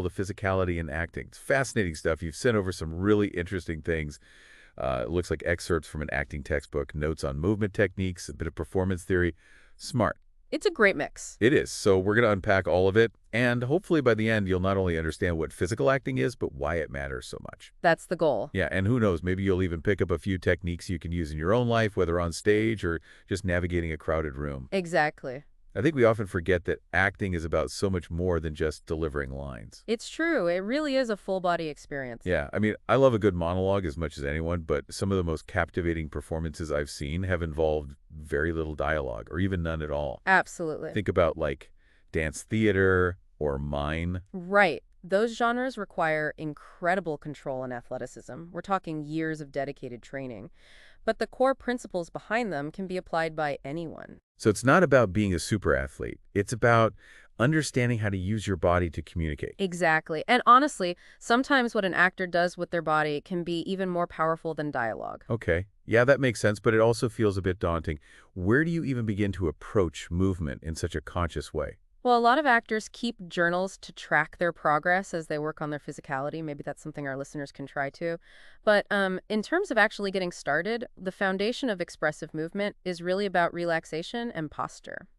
The physicality in acting. It's fascinating stuff. You've sent over some really interesting things. It looks like excerpts from an acting textbook, notes on movement techniques, a bit of performance theory. Smart. It's a great mix. It is. So we're going to unpack all of it, and hopefully by the end, you'll not only understand what physical acting is, but why it matters so much. That's the goal. Yeah, and who knows, maybe you'll even pick up a few techniques you can use in your own life, whether on stage or just navigating a crowded room. Exactly. I think we often forget that acting is about so much more than just delivering lines. It's true. It really is a full body experience. Yeah, I mean, I love a good monologue as much as anyone, but some of the most captivating performances I've seen have involved very little dialogue, or even none at all. Absolutely. Think about, like, dance theater or mime. Right. Those genres require incredible control and athleticism. We're talking years of dedicated training. But the core principles behind them can be applied by anyone. So it's not about being a super athlete. It's about understanding how to use your body to communicate. Exactly. And honestly, sometimes what an actor does with their body can be even more powerful than dialogue. Okay. Yeah, that makes sense, but it also feels a bit daunting. Where do you even begin to approach movement in such a conscious way? Well, a lot of actors keep journals to track their progress as they work on their physicality. Maybe that's something our listeners can try too. But in terms of actually getting started, the foundation of expressive movement is really about relaxation and posture.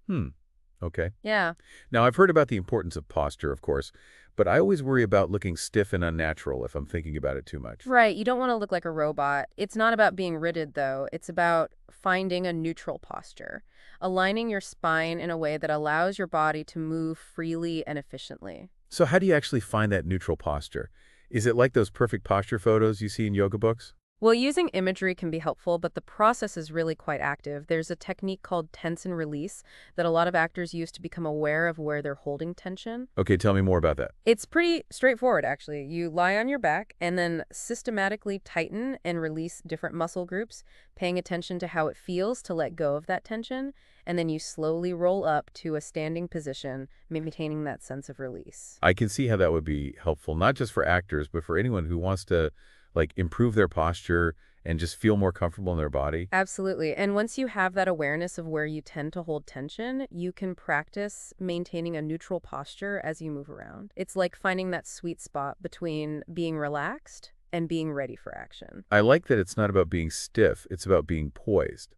Okay. Yeah. Now, I've heard about the importance of posture, of course, but I always worry about looking stiff and unnatural if I'm thinking about it too much. Right. You don't want to look like a robot. It's not about being rigid, though. It's about finding a neutral posture, aligning your spine in a way that allows your body to move freely and efficiently. So how do you actually find that neutral posture? Is it like those perfect posture photos you see in yoga books? Well, using imagery can be helpful, but the process is really quite active. There's a technique called tense and release that a lot of actors use to become aware of where they're holding tension. Okay, tell me more about that. It's pretty straightforward, actually. You lie on your back and then systematically tighten and release different muscle groups, paying attention to how it feels to let go of that tension. And then you slowly roll up to a standing position, maintaining that sense of release. I can see how that would be helpful, not just for actors, but for anyone who wants to, like, improve their posture and just feel more comfortable in their body. Absolutely. And once you have that awareness of where you tend to hold tension, you can practice maintaining a neutral posture as you move around. It's like finding that sweet spot between being relaxed and being ready for action. I like that it's not about being stiff, it's about being poised.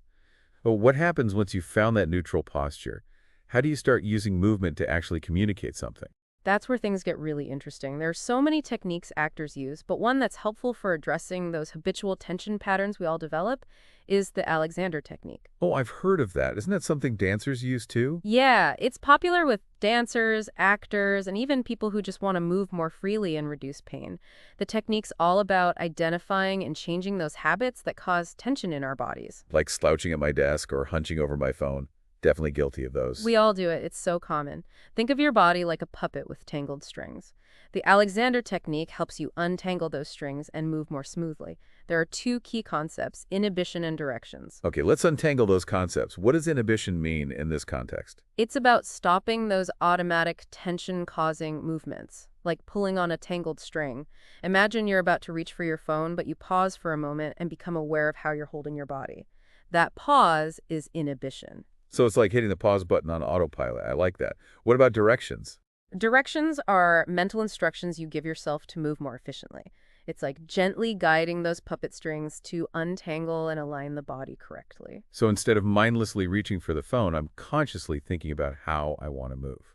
But what happens once you've found that neutral posture? How do you start using movement to actually communicate something? That's where things get really interesting. There are so many techniques actors use, but one that's helpful for addressing those habitual tension patterns we all develop is the Alexander technique. Oh, I've heard of that. Isn't that something dancers use too? Yeah, it's popular with dancers, actors, and even people who just want to move more freely and reduce pain. The technique's all about identifying and changing those habits that cause tension in our bodies. Like slouching at my desk or hunching over my phone. Definitely guilty of those. We all do it. It's so common. Think of your body like a puppet with tangled strings. The Alexander technique helps you untangle those strings and move more smoothly. There are two key concepts, inhibition and directions. Okay, let's untangle those concepts. What does inhibition mean in this context? It's about stopping those automatic tension-causing movements, like pulling on a tangled string. Imagine you're about to reach for your phone, but you pause for a moment and become aware of how you're holding your body. That pause is inhibition. So it's like hitting the pause button on autopilot. I like that. What about directions? Directions are mental instructions you give yourself to move more efficiently. It's like gently guiding those puppet strings to untangle and align the body correctly. So instead of mindlessly reaching for the phone, I'm consciously thinking about how I want to move.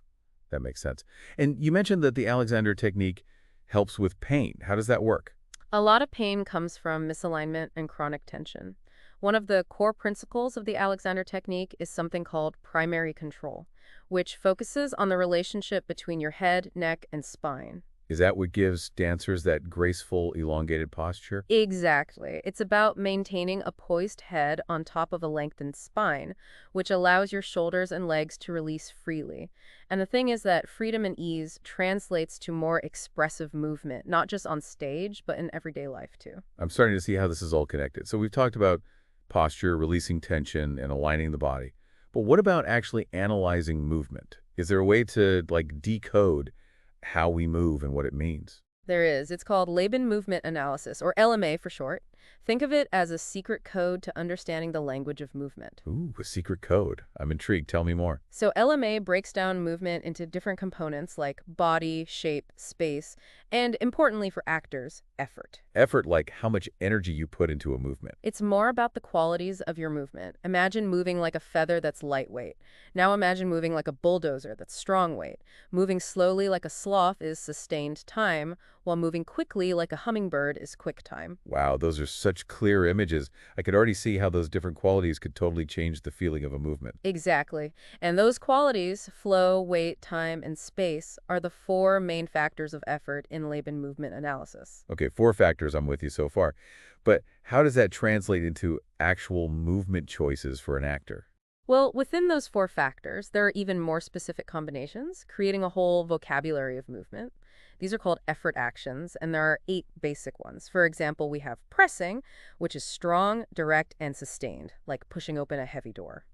That makes sense. And you mentioned that the Alexander technique helps with pain. How does that work? A lot of pain comes from misalignment and chronic tension. One of the core principles of the Alexander technique is something called primary control, which focuses on the relationship between your head, neck, and spine. Is that what gives dancers that graceful, elongated posture? Exactly. It's about maintaining a poised head on top of a lengthened spine, which allows your shoulders and legs to release freely. And the thing is that freedom and ease translates to more expressive movement, not just on stage, but in everyday life too. I'm starting to see how this is all connected. So we've talked about posture, releasing tension, and aligning the body. But what about actually analyzing movement? Is there a way to, like, decode how we move and what it means? There is. It's called Laban movement analysis, or LMA for short. Think of it as a secret code to understanding the language of movement. Ooh, a secret code. I'm intrigued. Tell me more. So LMA breaks down movement into different components like body, shape, space, and importantly for actors, effort. Effort, like how much energy you put into a movement. It's more about the qualities of your movement. Imagine moving like a feather that's lightweight. Now imagine moving like a bulldozer that's strong weight. Moving slowly like a sloth is sustained time, while moving quickly like a hummingbird is quick time. Wow, those are such clear images. I could already see how those different qualities could totally change the feeling of a movement. Exactly. And those qualities, flow, weight, time, and space, are the four main factors of effort in Laban movement analysis. Okay, four factors. I'm with you so far. But how does that translate into actual movement choices for an actor? Well, within those four factors, there are even more specific combinations, creating a whole vocabulary of movement. These are called effort actions, and there are 8 basic ones. For example, we have pressing, which is strong, direct, and sustained, like pushing open a heavy door.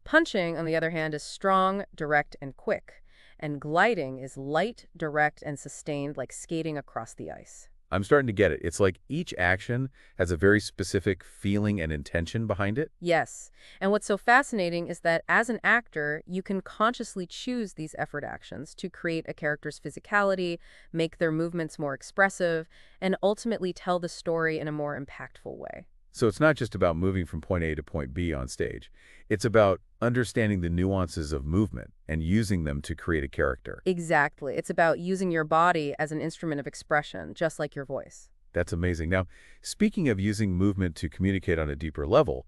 Punching, on the other hand, is strong, direct, and quick. And gliding is light, direct, and sustained, like skating across the ice. I'm starting to get it. It's like each action has a very specific feeling and intention behind it. Yes. And what's so fascinating is that as an actor, you can consciously choose these effort actions to create a character's physicality, make their movements more expressive, and ultimately tell the story in a more impactful way. So it's not just about moving from point A to point B on stage. It's about understanding the nuances of movement and using them to create a character. Exactly. It's about using your body as an instrument of expression, just like your voice. That's amazing. Now, speaking of using movement to communicate on a deeper level,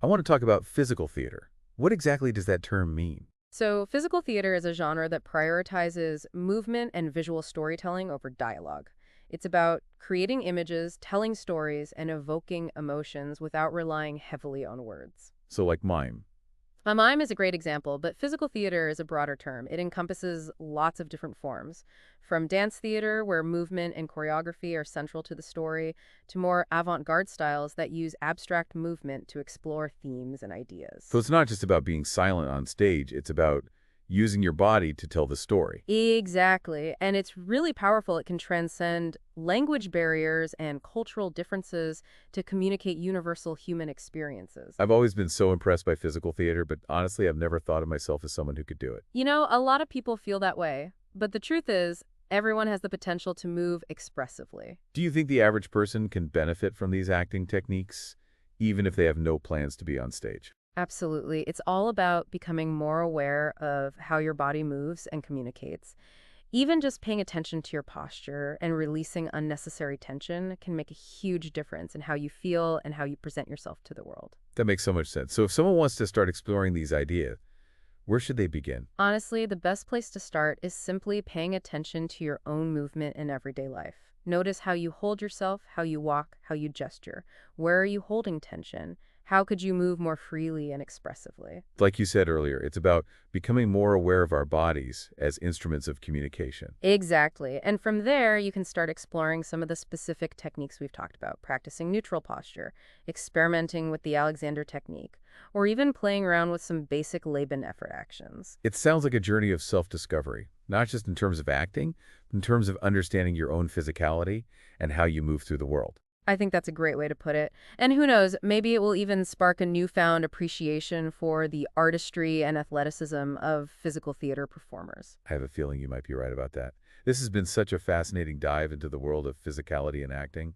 I want to talk about physical theater. What exactly does that term mean? So, physical theater is a genre that prioritizes movement and visual storytelling over dialogue. It's about creating images, telling stories, and evoking emotions without relying heavily on words. So like mime. A mime is a great example, but physical theater is a broader term. It encompasses lots of different forms, from dance theater, where movement and choreography are central to the story, to more avant-garde styles that use abstract movement to explore themes and So ideas. it's not just about being silent on stage, it's about using your body to tell the story. Exactly. And it's really powerful. It can transcend language barriers and cultural differences to communicate universal human experiences. I've always been so impressed by physical theater, but honestly, I've never thought of myself as someone who could do it. You know, a lot of people feel that way, but the truth is, everyone has the potential to move expressively. Do you think the average person can benefit from these acting techniques, even if they have no plans to be on stage? Absolutely. It's all about becoming more aware of how your body moves and communicates. Even just paying attention to your posture and releasing unnecessary tension can make a huge difference in how you feel and how you present yourself to the world. That makes so much sense. So if someone wants to start exploring these ideas, where should they begin? Honestly, the best place to start is simply paying attention to your own movement in everyday life. Notice how you hold yourself, how you walk, how you gesture. Where are you holding tension? How could you move more freely and expressively? Like you said earlier, it's about becoming more aware of our bodies as instruments of communication. Exactly. And from there, you can start exploring some of the specific techniques we've talked about, practicing neutral posture, experimenting with the Alexander technique, or even playing around with some basic Laban effort actions. It sounds like a journey of self-discovery, not just in terms of acting, but in terms of understanding your own physicality and how you move through the world. I think that's a great way to put it. And who knows, maybe it will even spark a newfound appreciation for the artistry and athleticism of physical theater performers. I have a feeling you might be right about that. This has been such a fascinating dive into the world of physicality and acting.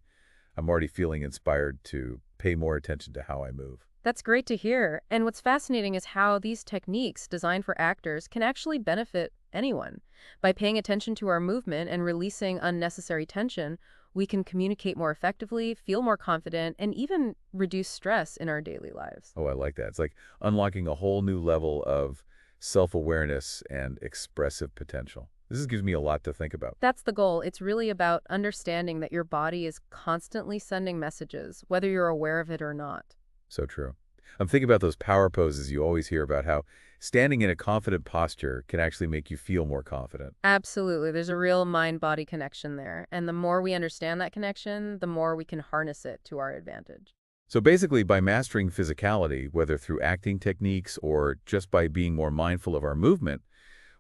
I'm already feeling inspired to pay more attention to how I move. That's great to hear. And what's fascinating is how these techniques designed for actors can actually benefit anyone. By paying attention to our movement and releasing unnecessary tension, we can communicate more effectively, feel more confident, and even reduce stress in our daily lives. Oh, I like that. It's like unlocking a whole new level of self-awareness and expressive potential. Gives me a lot to think about. That's the goal. It's really about understanding that your body is constantly sending messages, whether you're aware of it or not. So true. I'm thinking about those power poses you always hear about, how standing in a confident posture can actually make you feel more confident. Absolutely. There's a real mind-body connection there. And the more we understand that connection, the more we can harness it to our advantage. So basically, by mastering physicality, whether through acting techniques or just by being more mindful of our movement,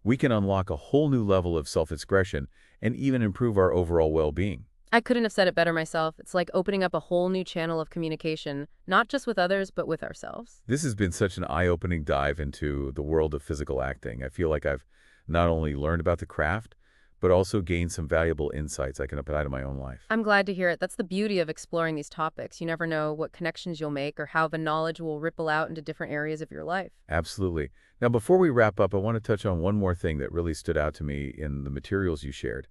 we can unlock a whole new level of self-expression and even improve our overall well-being. I couldn't have said it better myself. It's like opening up a whole new channel of communication, not just with others, but with ourselves. This has been such an eye-opening dive into the world of physical acting. I feel like I've not only learned about the craft, but also gained some valuable insights I can apply to my own life. I'm glad to hear it. That's the beauty of exploring these topics. You never know what connections you'll make or how the knowledge will ripple out into different areas of your life. Absolutely. Now, before we wrap up, I want to touch on one more thing that really stood out to me in the materials you shared.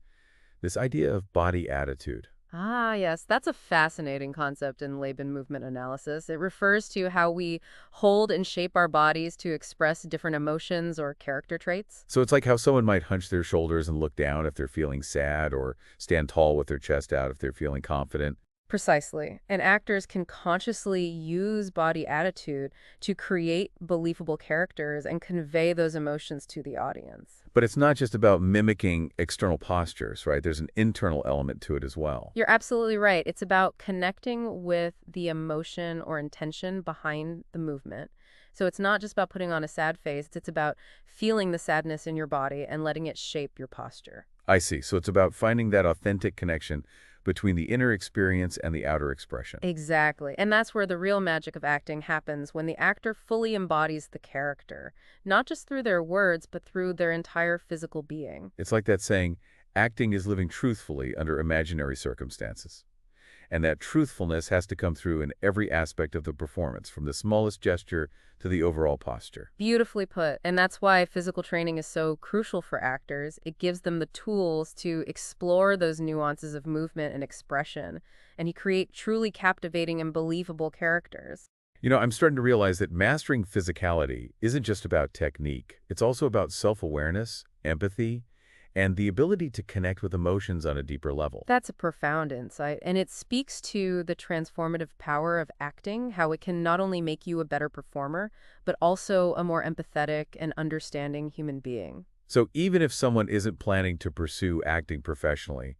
This idea of body attitude. Ah, yes, that's a fascinating concept in Laban movement analysis. It refers to how we hold and shape our bodies to express different emotions or character traits. So it's like how someone might hunch their shoulders and look down if they're feeling sad, or stand tall with their chest out if they're feeling confident. Precisely. And actors can consciously use body attitude to create believable characters and convey those emotions to the audience. But it's not just about mimicking external postures, right? There's an internal element to it as well. You're absolutely right. It's about connecting with the emotion or intention behind the movement. So it's not just about putting on a sad face, it's about feeling the sadness in your body and letting it shape your posture. I see. So it's about finding that authentic connection between the inner experience and the outer expression. Exactly. And that's where the real magic of acting happens, when the actor fully embodies the character, not just through their words, but through their entire physical being. It's like that saying, acting is living truthfully under imaginary circumstances. And that truthfulness has to come through in every aspect of the performance, from the smallest gesture to the overall posture. Beautifully put. And that's why physical training is so crucial for actors. It gives them the tools to explore those nuances of movement and expression, and you create truly captivating and believable characters. You know, I'm starting to realize that mastering physicality isn't just about technique. It's also about self-awareness, empathy, and the ability to connect with emotions on a deeper level. That's a profound insight, and it speaks to the transformative power of acting, how it can not only make you a better performer, but also a more empathetic and understanding human being. So even if someone isn't planning to pursue acting professionally,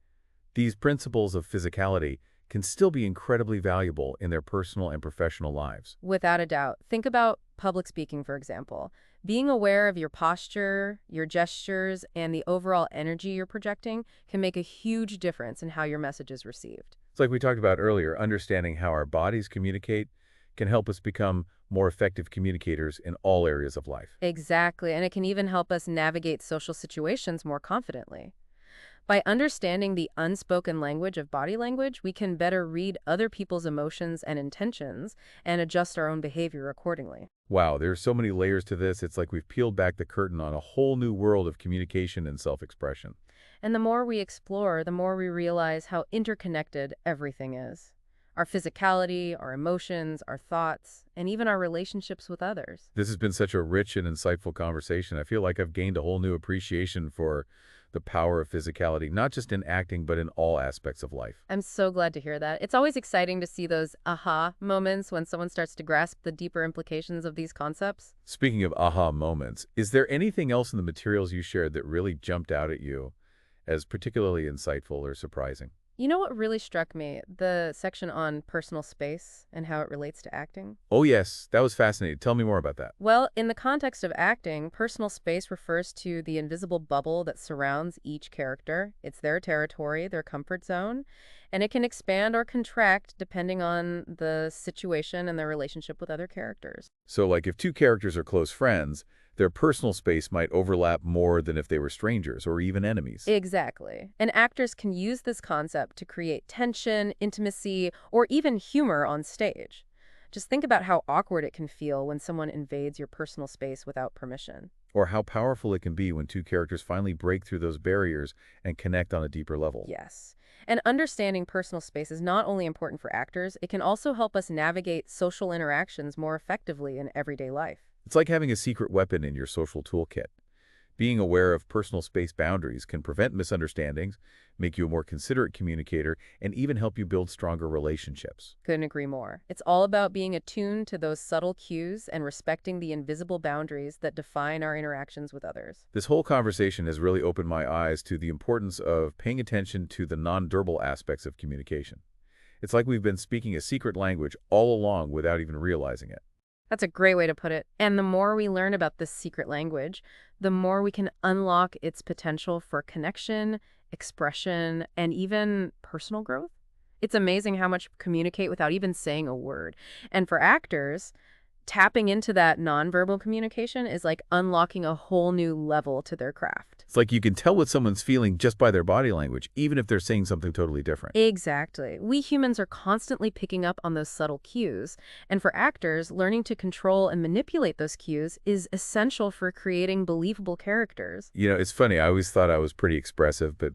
these principles of physicality can still be incredibly valuable in their personal and professional lives. Without a doubt. Think about public speaking, for example. Being aware of your posture, your gestures, and the overall energy you're projecting can make a huge difference in how your message is received. It's like we talked about earlier, understanding how our bodies communicate can help us become more effective communicators in all areas of life. Exactly, and it can even help us navigate social situations more confidently. By understanding the unspoken language of body language, we can better read other people's emotions and intentions and adjust our own behavior accordingly. Wow, there's so many layers to this. It's like we've peeled back the curtain on a whole new world of communication and self-expression. And the more we explore, the more we realize how interconnected everything is. Our physicality, our emotions, our thoughts, and even our relationships with others. This has been such a rich and insightful conversation. I feel like I've gained a whole new appreciation for the power of physicality, not just in acting, but in all aspects of life. I'm so glad to hear that. It's always exciting to see those aha moments when someone starts to grasp the deeper implications of these concepts. Speaking of aha moments, is there anything else in the materials you shared that really jumped out at you as particularly insightful or surprising? You know what really struck me? The section on personal space and how it relates to acting. Oh yes, that was fascinating. Tell me more about that. Well, in the context of acting, personal space refers to the invisible bubble that surrounds each character. It's their territory, their comfort zone, and it can expand or contract depending on the situation and their relationship with other characters. So like if two characters are close friends, their personal space might overlap more than if they were strangers or even enemies. Exactly. And actors can use this concept to create tension, intimacy, or even humor on stage. Just think about how awkward it can feel when someone invades your personal space without permission. Or how powerful it can be when two characters finally break through those barriers and connect on a deeper level. Yes. And understanding personal space is not only important for actors, it can also help us navigate social interactions more effectively in everyday life. It's like having a secret weapon in your social toolkit. Being aware of personal space boundaries can prevent misunderstandings, make you a more considerate communicator, and even help you build stronger relationships. Couldn't agree more. It's all about being attuned to those subtle cues and respecting the invisible boundaries that define our interactions with others. This whole conversation has really opened my eyes to the importance of paying attention to the nonverbal aspects of communication. It's like we've been speaking a secret language all along without even realizing it. That's a great way to put it. And the more we learn about this secret language, the more we can unlock its potential for connection, expression, and even personal growth. It's amazing how much communicate without even saying a word. And for actors, tapping into that nonverbal communication is like unlocking a whole new level to their craft. It's like you can tell what someone's feeling just by their body language, even if they're saying something totally different. Exactly. We humans are constantly picking up on those subtle cues, and for actors, learning to control and manipulate those cues is essential for creating believable characters. It's funny. I always thought I was pretty expressive, but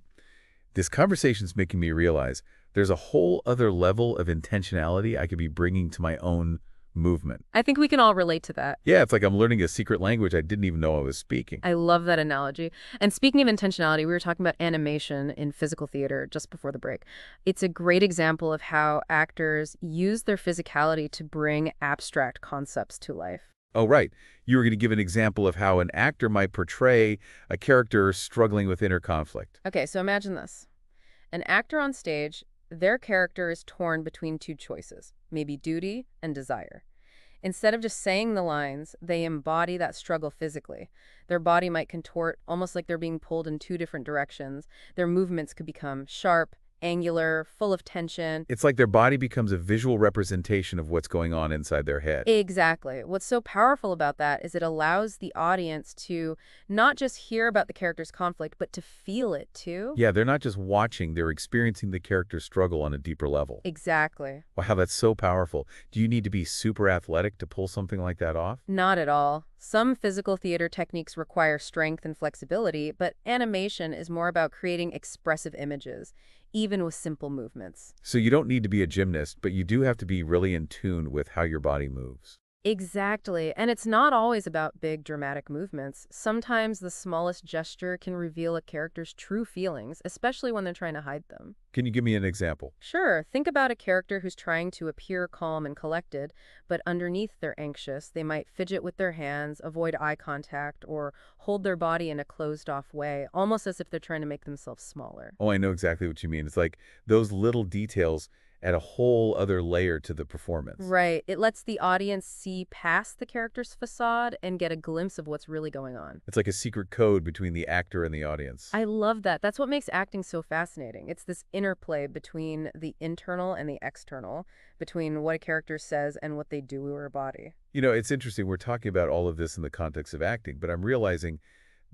this conversation's making me realize there's a whole other level of intentionality I could be bringing to my own movement. I think we can all relate to that. Yeah, it's like I'm learning a secret language I didn't even know I was speaking. I love that analogy. And speaking of intentionality, we were talking about animation in physical theater just before the break. It's a great example of how actors use their physicality to bring abstract concepts to life. Oh, right. You were going to give an example of how an actor might portray a character struggling with inner conflict. Okay, so imagine this. An actor on stage, their character is torn between two choices, maybe duty and desire. Instead of just saying the lines, they embody that struggle physically. Their body might contort, almost like they're being pulled in two different directions. Their movements could become sharp, angular, full of tension. It's like their body becomes a visual representation of what's going on inside their head. Exactly. What's so powerful about that is it allows the audience to not just hear about the character's conflict, but to feel it too. Yeah, they're not just watching, they're experiencing the character's struggle on a deeper level. Exactly. Wow, that's so powerful. Do you need to be super athletic to pull something like that off? Not at all. Some physical theater techniques require strength and flexibility, but animation is more about creating expressive images, even with simple movements. So you don't need to be a gymnast, but you do have to be really in tune with how your body moves. Exactly. And it's not always about big dramatic movements. Sometimes the smallest gesture can reveal a character's true feelings, especially when they're trying to hide them. Can you give me an example? Sure, think about a character who's trying to appear calm and collected, but underneath they're anxious. They might fidget with their hands, avoid eye contact, or hold their body in a closed-off way, almost as if they're trying to make themselves smaller. Oh, I know exactly what you mean. It's like those little details add a whole other layer to the performance. Right. It lets the audience see past the character's facade and get a glimpse of what's really going on. It's like a secret code between the actor and the audience. I love that. That's what makes acting so fascinating. It's this interplay between the internal and the external, between what a character says and what they do with their body. It's interesting. We're talking about all of this in the context of acting, but I'm realizing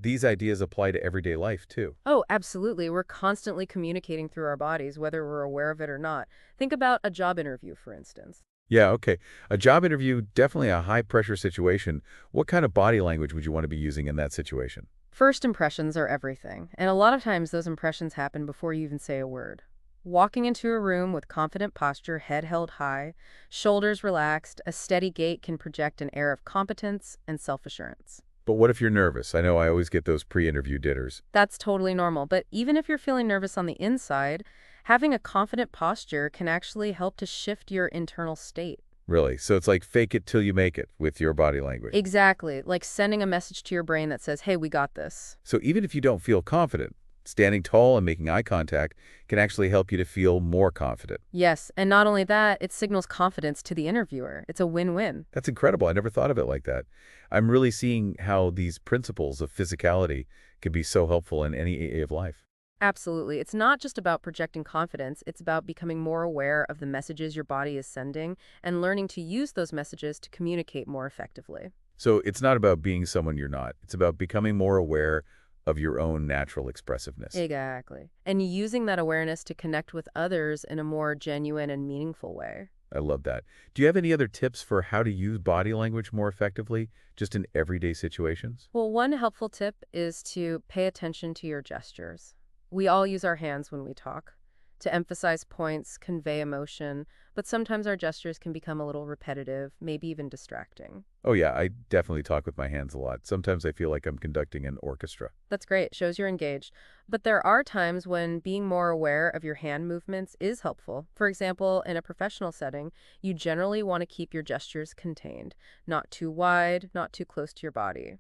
these ideas apply to everyday life, too. Oh, absolutely. We're constantly communicating through our bodies, whether we're aware of it or not. Think about a job interview, for instance. Yeah, okay. A job interview, definitely a high-pressure situation. What kind of body language would you want to be using in that situation? First impressions are everything, and a lot of times those impressions happen before you even say a word. Walking into a room with confident posture, head held high, shoulders relaxed, a steady gait can project an air of competence and self-assurance. But what if you're nervous? I know I always get those pre-interview jitters. That's totally normal, but even if you're feeling nervous on the inside, having a confident posture can actually help to shift your internal state. Really? So it's like fake it till you make it with your body language. Exactly, like sending a message to your brain that says, hey, we got this. So even if you don't feel confident, standing tall and making eye contact can actually help you to feel more confident. Yes, and not only that, it signals confidence to the interviewer. It's a win-win. That's incredible. I never thought of it like that. I'm really seeing how these principles of physicality can be so helpful in any area of life. Absolutely. It's not just about projecting confidence, it's about becoming more aware of the messages your body is sending and learning to use those messages to communicate more effectively. So it's not about being someone you're not. It's about becoming more aware of your own natural expressiveness. Exactly. And using that awareness to connect with others in a more genuine and meaningful way. I love that. Do you have any other tips for how to use body language more effectively, just in everyday situations? Well, one helpful tip is to pay attention to your gestures. We all use our hands when we talk to emphasize points, convey emotion, but sometimes our gestures can become a little repetitive, maybe even distracting. Oh yeah, I definitely talk with my hands a lot. Sometimes I feel like I'm conducting an orchestra. That's great, shows you're engaged. But there are times when being more aware of your hand movements is helpful. For example, in a professional setting, you generally want to keep your gestures contained, not too wide, not too close to your body.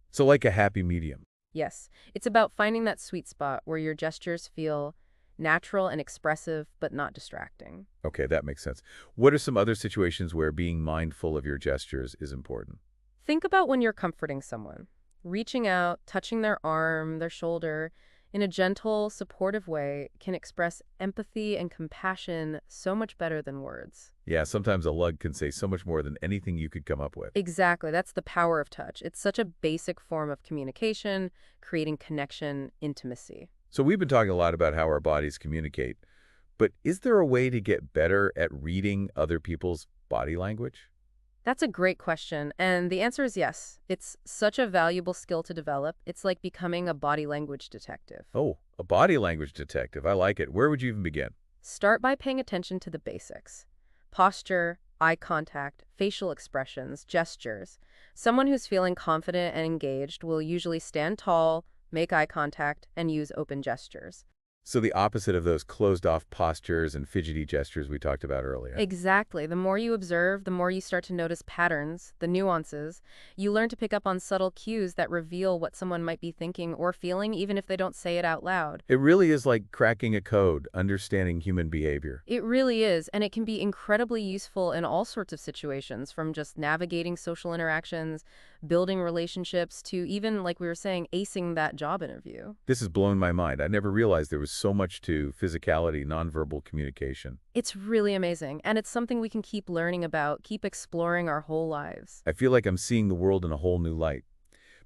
So like a happy medium. Yes, it's about finding that sweet spot where your gestures feel natural and expressive, but not distracting. Okay, that makes sense. What are some other situations where being mindful of your gestures is important? Think about when you're comforting someone, reaching out, touching their arm, their shoulder. in a gentle, supportive way, can express empathy and compassion so much better than words. Yeah, sometimes a lug can say so much more than anything you could come up with. Exactly. That's the power of touch. It's such a basic form of communication, creating connection, intimacy. So we've been talking a lot about how our bodies communicate, but is there a way to get better at reading other people's body language? That's a great question, and the answer is yes. It's such a valuable skill to develop. It's like becoming a body language detective. Oh, a body language detective. I like it. Where would you even begin? Start by paying attention to the basics. Posture, eye contact, facial expressions, gestures. Someone who's feeling confident and engaged will usually stand tall, make eye contact, and use open gestures. So the opposite of those closed-off postures and fidgety gestures we talked about earlier. Exactly. The more you observe, the more you start to notice patterns, the nuances. You learn to pick up on subtle cues that reveal what someone might be thinking or feeling, even if they don't say it out loud. It really is like cracking a code, understanding human behavior. It really is, and it can be incredibly useful in all sorts of situations, from just navigating social interactions, building relationships, to even, like we were saying, acing that job interview. This has blown my mind. I never realized there was so much to physicality, nonverbal communication. It's really amazing, and it's something we can keep learning about, keep exploring our whole lives. I feel like I'm seeing the world in a whole new light.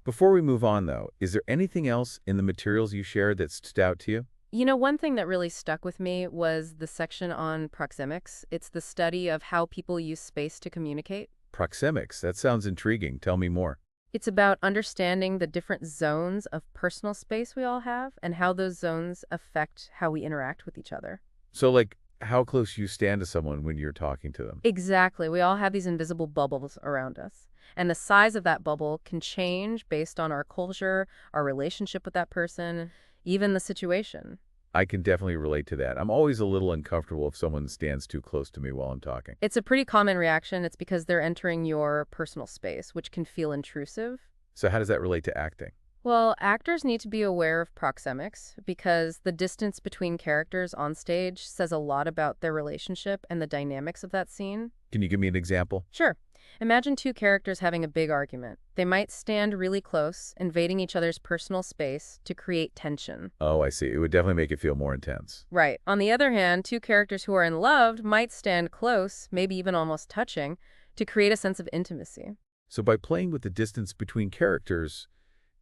Before we move on, though, is there anything else in the materials you shared that stood out to you? You know, one thing that really stuck with me was the section on proxemics. It's the study of how people use space to communicate. Proxemics. That sounds intriguing. Tell me more. It's about understanding the different zones of personal space we all have and how those zones affect how we interact with each other. So, like, how close you stand to someone when you're talking to them. Exactly. We all have these invisible bubbles around us. And the size of that bubble can change based on our culture, our relationship with that person, even the situation. I can definitely relate to that. I'm always a little uncomfortable if someone stands too close to me while I'm talking. It's a pretty common reaction. It's because they're entering your personal space, which can feel intrusive. So how does that relate to acting? Well, actors need to be aware of proxemics because the distance between characters on stage says a lot about their relationship and the dynamics of that scene. Can you give me an example? Sure. Imagine two characters having a big argument. They might stand really close, invading each other's personal space to create tension. Oh, I see. It would definitely make it feel more intense. Right. On the other hand, two characters who are in love might stand close, maybe even almost touching, to create a sense of intimacy. So by playing with the distance between characters,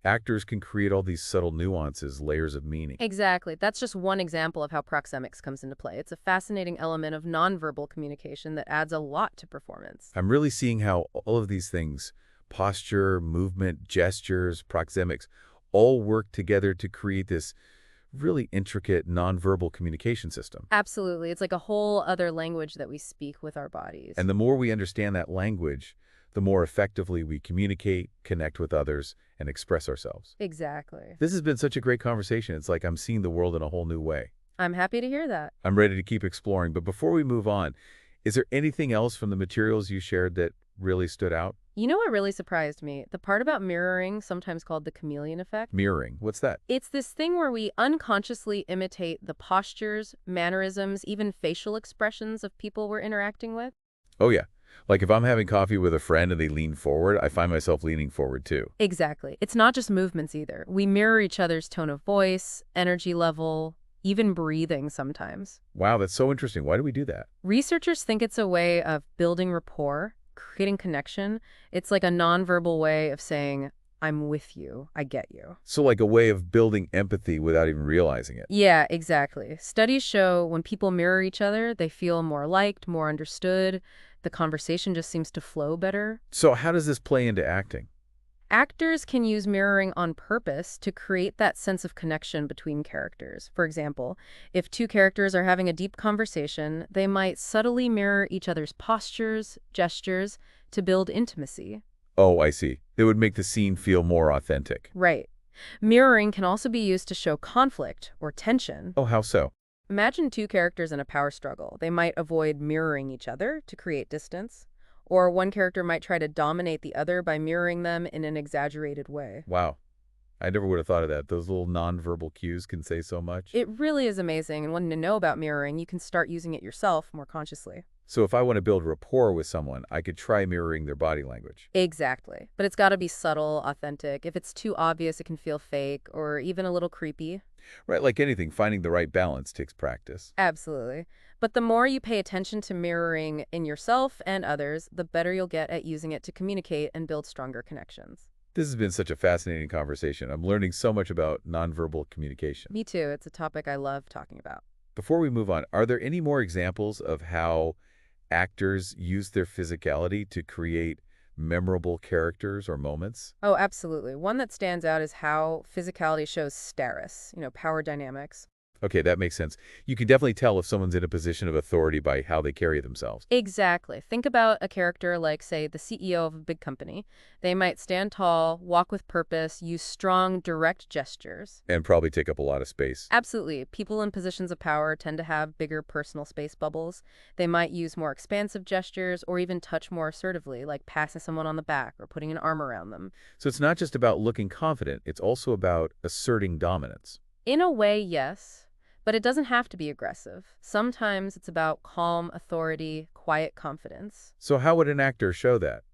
actors can create all these subtle nuances, layers of meaning. Exactly. That's just one example of how proxemics comes into play. It's a fascinating element of nonverbal communication that adds a lot to performance. I'm really seeing how all of these things, posture, movement, gestures, proxemics, all work together to create this really intricate nonverbal communication system. Absolutely. It's like a whole other language that we speak with our bodies. And the more we understand that language, the more effectively we communicate, connect with others, and express ourselves. Exactly. This has been such a great conversation. It's like I'm seeing the world in a whole new way. I'm happy to hear that. I'm ready to keep exploring, but before we move on, is there anything else from the materials you shared that really stood out? You know what really surprised me? The part about mirroring, sometimes called the chameleon effect. Mirroring. What's that? It's this thing where we unconsciously imitate the postures, mannerisms, even facial expressions of people we're interacting with. Oh, yeah. Like if I'm having coffee with a friend and they lean forward, I find myself leaning forward too. Exactly. It's not just movements either. We mirror each other's tone of voice, energy level, even breathing sometimes. Wow, that's so interesting. Why do we do that? Researchers think it's a way of building rapport, creating connection. It's like a nonverbal way of saying, I'm with you, I get you. So like a way of building empathy without even realizing it. Yeah, exactly. Studies show when people mirror each other, they feel more liked, more understood. The conversation just seems to flow better. So how does this play into acting? Actors can use mirroring on purpose to create that sense of connection between characters. For example, if two characters are having a deep conversation, they might subtly mirror each other's postures, gestures, to build intimacy. Oh, I see. It would make the scene feel more authentic. Right. Mirroring can also be used to show conflict or tension. Oh, how so? Imagine two characters in a power struggle. They might avoid mirroring each other to create distance, or one character might try to dominate the other by mirroring them in an exaggerated way. Wow. I never would have thought of that. Those little nonverbal cues can say so much. It really is amazing, and when you know about mirroring, you can start using it yourself more consciously. So if I want to build rapport with someone, I could try mirroring their body language. Exactly. But it's got to be subtle, authentic. If it's too obvious, it can feel fake or even a little creepy. Right, like anything, finding the right balance takes practice. Absolutely. But the more you pay attention to mirroring in yourself and others, the better you'll get at using it to communicate and build stronger connections. This has been such a fascinating conversation. I'm learning so much about nonverbal communication. Me too. It's a topic I love talking about. Before we move on, are there any more examples of how actors use their physicality to create memorable characters or moments? Oh, absolutely. One that stands out is how physicality shows status, power dynamics. Okay, that makes sense. You can definitely tell if someone's in a position of authority by how they carry themselves Exactly. Think about a character like, say, the CEO of a big company. They might stand tall, walk with purpose, use strong, direct gestures. and probably take up a lot of space. Absolutely. People in positions of power tend to have bigger personal space bubbles. They might use more expansive gestures or even touch more assertively, like passing someone on the back or putting an arm around them. So it's not just about looking confident, it's also about asserting dominance. In a way, yes, but it doesn't have to be aggressive. Sometimes it's about calm authority, quiet confidence. So how would an actor show that?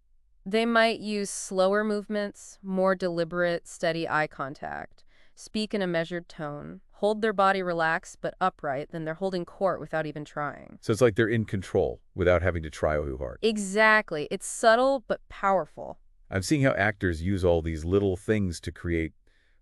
They might use slower movements, more deliberate, steady eye contact, speak in a measured tone, hold their body relaxed but upright, then they're holding court without even trying. So it's like they're in control without having to try too hard. Exactly. It's subtle but powerful. I'm seeing how actors use all these little things to create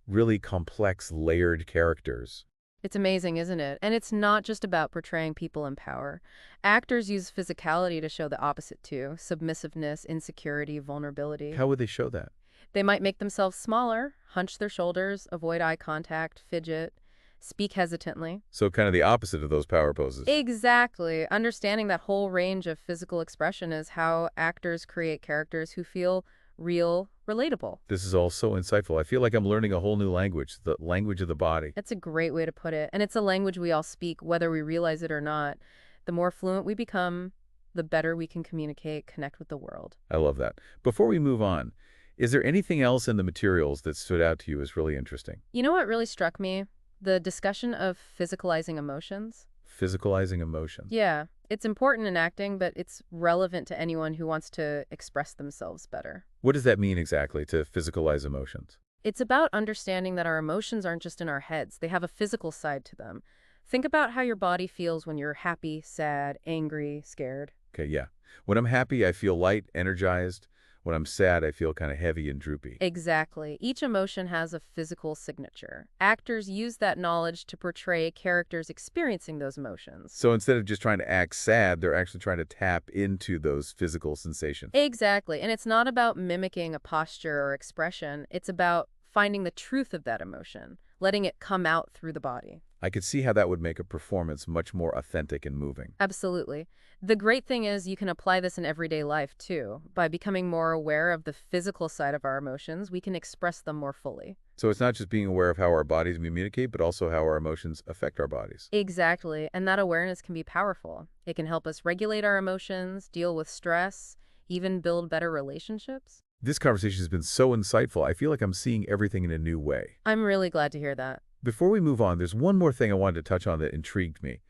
really complex, layered characters. It's amazing, isn't it? And it's not just about portraying people in power. Actors use physicality to show the opposite too: submissiveness, insecurity, vulnerability. How would they show that? They might make themselves smaller, hunch their shoulders, avoid eye contact, fidget, speak hesitantly. So kind of the opposite of those power poses. Exactly. Understanding that whole range of physical expression is how actors create characters who feel real, relatable. This is all so insightful. I feel like I'm learning a whole new language, the language of the body. That's a great way to put it. And it's a language we all speak, whether we realize it or not. The more fluent we become, the better we can communicate, connect with the world. I love that. Before we move on, is there anything else in the materials that stood out to you as really interesting? You know what really struck me? The discussion of physicalizing emotions. Physicalizing emotions. Yeah, it's important in acting, but it's relevant to anyone who wants to express themselves better. What does that mean exactly, to physicalize emotions? It's about understanding that our emotions aren't just in our heads, they have a physical side to them. Think about how your body feels when you're happy, sad, angry, scared. Okay, yeah. When I'm happy, I feel light, energized. When I'm sad, I feel kind of heavy and droopy. Exactly. Each emotion has a physical signature. Actors use that knowledge to portray characters experiencing those emotions. So instead of just trying to act sad, they're actually trying to tap into those physical sensations. Exactly. And it's not about mimicking a posture or expression. It's about finding the truth of that emotion, letting it come out through the body. I could see how that would make a performance much more authentic and moving. Absolutely. The great thing is you can apply this in everyday life too. By becoming more aware of the physical side of our emotions, we can express them more fully. So it's not just being aware of how our bodies communicate, but also how our emotions affect our bodies. Exactly. And that awareness can be powerful. It can help us regulate our emotions, deal with stress, even build better relationships. This conversation has been so insightful. I feel like I'm seeing everything in a new way. I'm really glad to hear that. Before we move on, there's one more thing I wanted to touch on that intrigued me.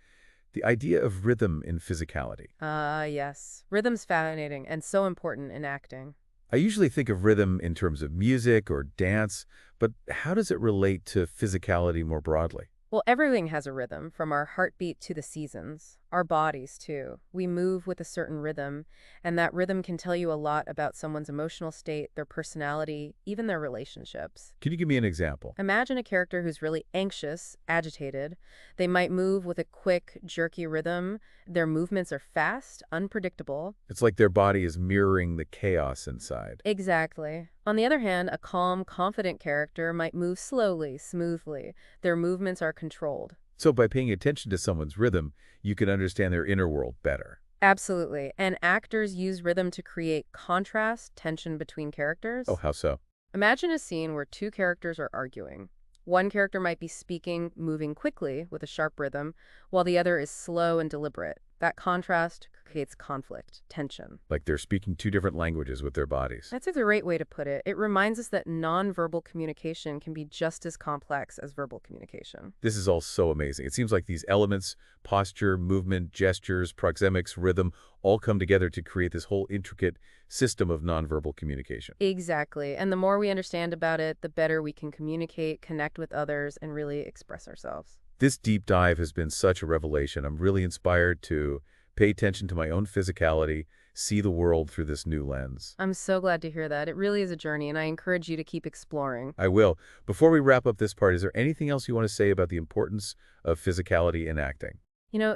The idea of rhythm in physicality. Yes. Rhythm's fascinating and so important in acting. I usually think of rhythm in terms of music or dance, but how does it relate to physicality more broadly? Well, everything has a rhythm, from our heartbeat to the seasons. Our bodies, too. We move with a certain rhythm, and that rhythm can tell you a lot about someone's emotional state, their personality, even their relationships. Can you give me an example? Imagine a character who's really anxious, agitated. They might move with a quick, jerky rhythm. Their movements are fast, unpredictable. It's like their body is mirroring the chaos inside. Exactly. On the other hand, a calm, confident character might move slowly, smoothly. Their movements are controlled. So by paying attention to someone's rhythm, you can understand their inner world better. Absolutely. And actors use rhythm to create contrast, tension between characters. Oh, how so? Imagine a scene where two characters are arguing. One character might be speaking, moving quickly with a sharp rhythm, while the other is slow and deliberate. That contrast creates conflict, tension. Like they're speaking two different languages with their bodies. That's a great way to put it. It reminds us that nonverbal communication can be just as complex as verbal communication. This is all so amazing. It seems like these elements, posture, movement, gestures, proxemics, rhythm, all come together to create this whole intricate system of nonverbal communication. Exactly. And the more we understand about it, the better we can communicate, connect with others, and really express ourselves. This deep dive has been such a revelation. I'm really inspired to pay attention to my own physicality, see the world through this new lens. I'm so glad to hear that. It really is a journey, and I encourage you to keep exploring. I will. Before we wrap up this part, is there anything else you want to say about the importance of physicality in acting?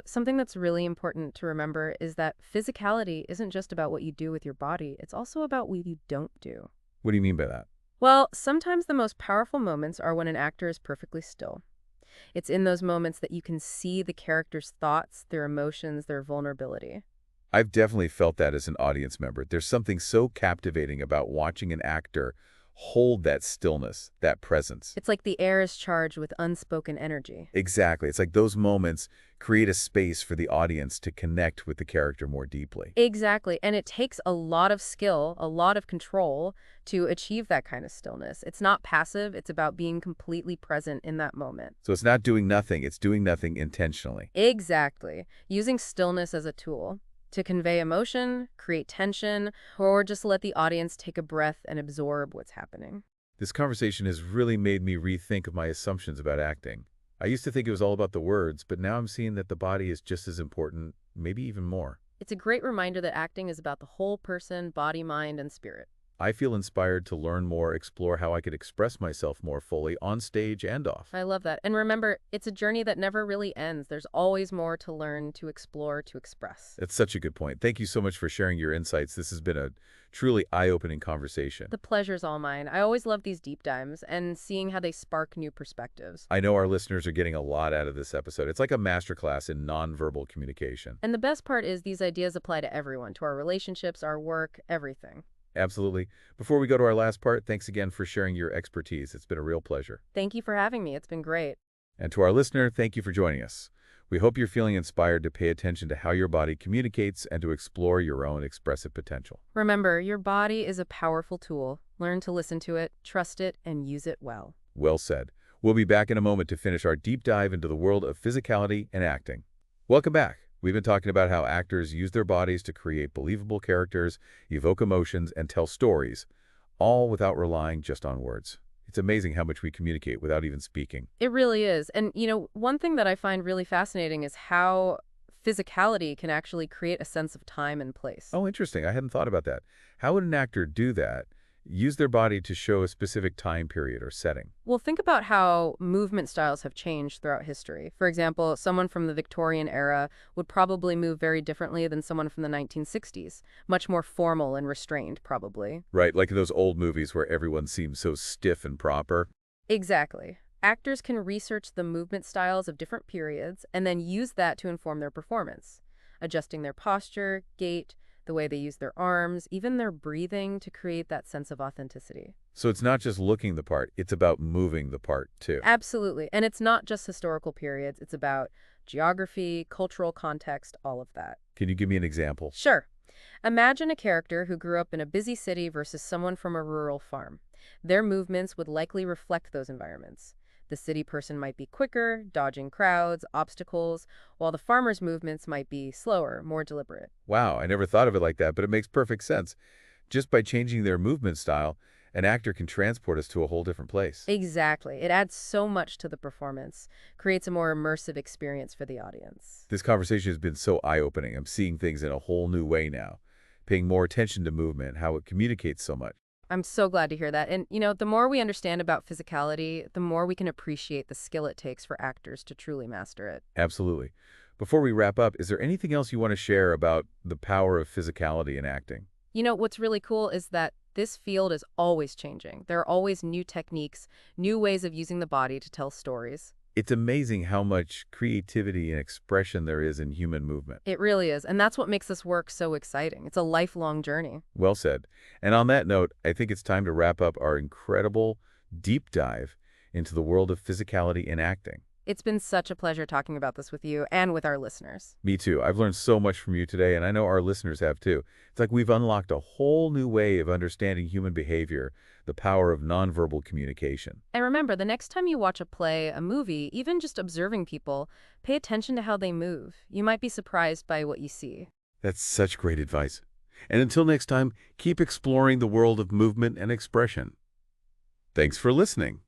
Something that's really important to remember is that physicality isn't just about what you do with your body, it's also about what you don't do. What do you mean by that? Well, sometimes the most powerful moments are when an actor is perfectly still. It's in those moments that you can see the character's thoughts, their emotions, their vulnerability. I've definitely felt that as an audience member. There's something so captivating about watching an actor hold that stillness, that presence. It's like the air is charged with unspoken energy. Exactly. It's like those moments create a space for the audience to connect with the character more deeply. Exactly. And it takes a lot of skill, a lot of control to achieve that kind of stillness. It's not passive, it's about being completely present in that moment. So it's not doing nothing, it's doing nothing intentionally. Exactly. Using stillness as a tool to convey emotion, create tension, or just let the audience take a breath and absorb what's happening. This conversation has really made me rethink of my assumptions about acting. I used to think it was all about the words, but now I'm seeing that the body is just as important, maybe even more. It's a great reminder that acting is about the whole person, body, mind, and spirit. I feel inspired to learn more, explore how I could express myself more fully on stage and off. I love that. And remember, it's a journey that never really ends. There's always more to learn, to explore, to express. That's such a good point. Thank you so much for sharing your insights. This has been a truly eye-opening conversation. The pleasure's all mine. I always love these deep dives and seeing how they spark new perspectives. I know our listeners are getting a lot out of this episode. It's like a masterclass in nonverbal communication. And the best part is these ideas apply to everyone, to our relationships, our work, everything. Absolutely. Before we go to our last part, thanks again for sharing your expertise. It's been a real pleasure. Thank you for having me. It's been great. And to our listener, thank you for joining us. We hope you're feeling inspired to pay attention to how your body communicates and to explore your own expressive potential. Remember, your body is a powerful tool. Learn to listen to it, trust it, and use it well. Well said. We'll be back in a moment to finish our deep dive into the world of physicality and acting. Welcome back. We've been talking about how actors use their bodies to create believable characters, evoke emotions, and tell stories, all without relying just on words. It's amazing how much we communicate without even speaking. It really is. And, one thing that I find really fascinating is how physicality can actually create a sense of time and place. Oh, interesting. I hadn't thought about that. How would an actor do that? Use their body to show a specific time period or setting? Well, think about how movement styles have changed throughout history. For example, someone from the Victorian era would probably move very differently than someone from the 1960s. Much more formal and restrained, probably. Right, like in those old movies where everyone seems so stiff and proper. Exactly. Actors can research the movement styles of different periods and then use that to inform their performance, adjusting their posture, gait, the way they use their arms, even their breathing to create that sense of authenticity. So it's not just looking the part, it's about moving the part too. Absolutely. And it's not just historical periods. It's about geography, cultural context, all of that. Can you give me an example? Sure. Imagine a character who grew up in a busy city versus someone from a rural farm. Their movements would likely reflect those environments. The city person might be quicker, dodging crowds, obstacles, while the farmer's movements might be slower, more deliberate. Wow, I never thought of it like that, but it makes perfect sense. Just by changing their movement style, an actor can transport us to a whole different place. Exactly. It adds so much to the performance, creates a more immersive experience for the audience. This conversation has been so eye-opening. I'm seeing things in a whole new way now, paying more attention to movement, how it communicates so much. I'm so glad to hear that. And, the more we understand about physicality, the more we can appreciate the skill it takes for actors to truly master it. Absolutely. Before we wrap up, is there anything else you want to share about the power of physicality in acting? What's really cool is that this field is always changing. There are always new techniques, new ways of using the body to tell stories. It's amazing how much creativity and expression there is in human movement. It really is. And that's what makes this work so exciting. It's a lifelong journey. Well said. And on that note, I think it's time to wrap up our incredible deep dive into the world of physicality in acting. It's been such a pleasure talking about this with you and with our listeners. Me too. I've learned so much from you today, and I know our listeners have too. It's like we've unlocked a whole new way of understanding human behavior, the power of nonverbal communication. And remember, the next time you watch a play, a movie, even just observing people, pay attention to how they move. You might be surprised by what you see. That's such great advice. And until next time, keep exploring the world of movement and expression. Thanks for listening.